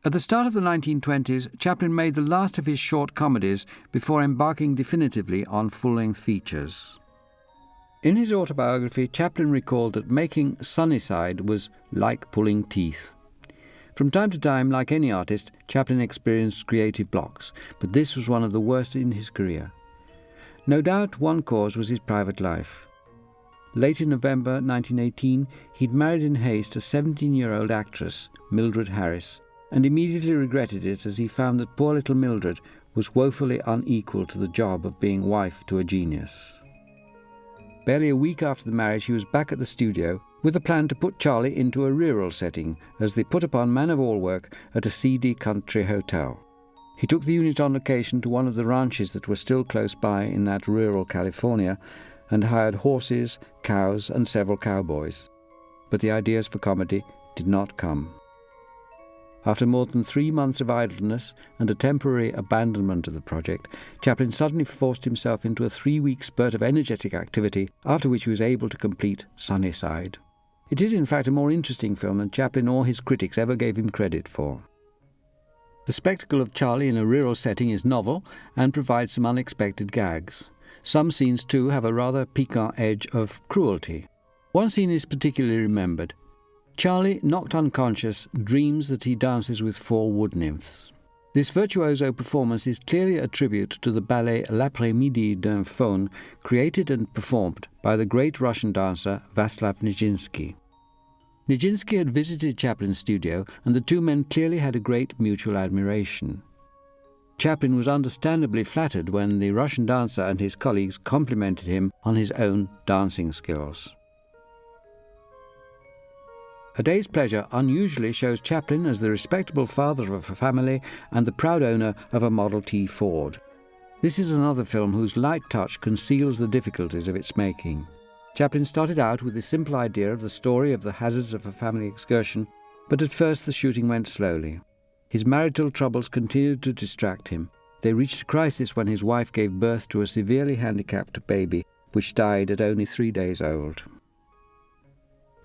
At the start of the 1920s, Chaplin made the last of his short comedies before embarking definitively on full-length features. In his autobiography, Chaplin recalled that making Sunnyside was like pulling teeth. From time to time, like any artist, Chaplin experienced creative blocks, but this was one of the worst in his career. No doubt one cause was his private life. Late in November 1918, he'd married in haste a 17-year-old actress, Mildred Harris, and immediately regretted it as he found that poor little Mildred was woefully unequal to the job of being wife to a genius. Barely a week after the marriage, he was back at the studio with a plan to put Charlie into a rural setting as they put upon man-of-all work at a seedy country hotel. He took the unit on location to one of the ranches that were still close by in that rural California and hired horses, cows and several cowboys. But the ideas for comedy did not come. After more than 3 months of idleness and a temporary abandonment of the project, Chaplin suddenly forced himself into a 3-week spurt of energetic activity, after which he was able to complete Sunnyside. It is in fact a more interesting film than Chaplin or his critics ever gave him credit for. The spectacle of Charlie in a rural setting is novel and provides some unexpected gags. Some scenes too have a rather piquant edge of cruelty. One scene is particularly remembered. Charlie, knocked unconscious, dreams that he dances with 4 wood nymphs. This virtuoso performance is clearly a tribute to the ballet L'après-midi d'un faune, created and performed by the great Russian dancer Vaslav Nijinsky. Nijinsky had visited Chaplin's studio, and the two men clearly had a great mutual admiration. Chaplin was understandably flattered when the Russian dancer and his colleagues complimented him on his own dancing skills. A Day's Pleasure unusually shows Chaplin as the respectable father of a family and the proud owner of a Model T Ford. This is another film whose light touch conceals the difficulties of its making. Chaplin started out with the simple idea of the story of the hazards of a family excursion, but at first the shooting went slowly. His marital troubles continued to distract him. They reached a crisis when his wife gave birth to a severely handicapped baby, which died at only 3 days old.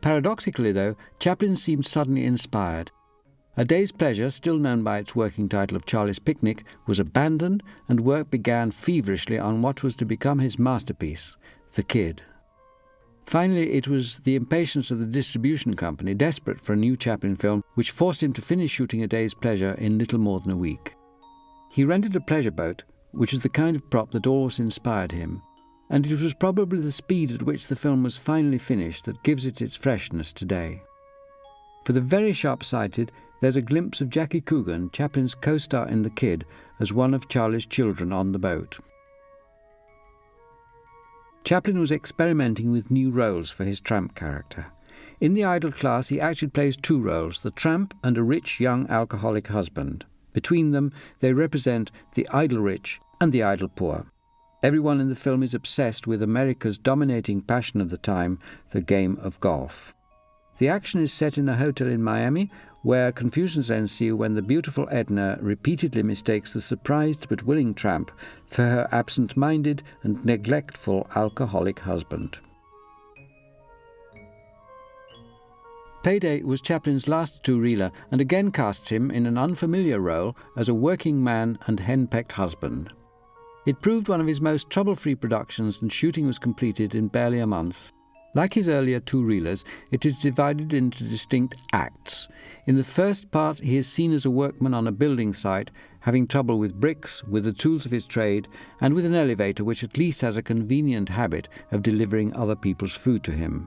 Paradoxically, though, Chaplin seemed suddenly inspired. A Day's Pleasure, still known by its working title of Charlie's Picnic, was abandoned and work began feverishly on what was to become his masterpiece, The Kid. Finally, it was the impatience of the distribution company, desperate for a new Chaplin film, which forced him to finish shooting A Day's Pleasure in little more than a week. He rented a pleasure boat, which is the kind of prop that always inspired him, and it was probably the speed at which the film was finally finished that gives it its freshness today. For the very sharp-sighted, there's a glimpse of Jackie Coogan, Chaplin's co-star in The Kid, as one of Charlie's children on the boat. Chaplin was experimenting with new roles for his tramp character. In The Idle Class, he actually plays 2 roles, the tramp and a rich young alcoholic husband. Between them, they represent the idle rich and the idle poor. Everyone in the film is obsessed with America's dominating passion of the time, the game of golf. The action is set in a hotel in Miami, where confusions ensue when the beautiful Edna repeatedly mistakes the surprised but willing tramp for her absent-minded and neglectful alcoholic husband. Payday was Chaplin's last 2-reeler and again casts him in an unfamiliar role as a working man and henpecked husband. It proved one of his most trouble-free productions, and shooting was completed in barely a month. Like his earlier 2-reelers, it is divided into distinct acts. In the first part, he is seen as a workman on a building site, having trouble with bricks, with the tools of his trade, and with an elevator which at least has a convenient habit of delivering other people's food to him.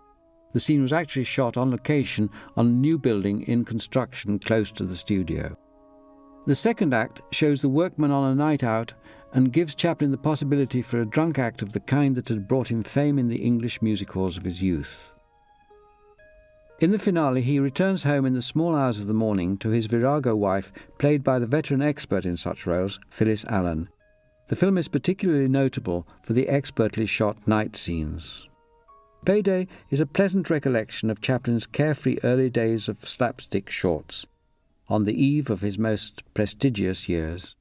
The scene was actually shot on location on a new building in construction close to the studio. The second act shows the workman on a night out and gives Chaplin the possibility for a drunk act of the kind that had brought him fame in the English music halls of his youth. In the finale, he returns home in the small hours of the morning to his virago wife, played by the veteran expert in such roles, Phyllis Allen. The film is particularly notable for the expertly shot night scenes. Payday is a pleasant recollection of Chaplin's carefree early days of slapstick shorts, on the eve of his most prestigious years.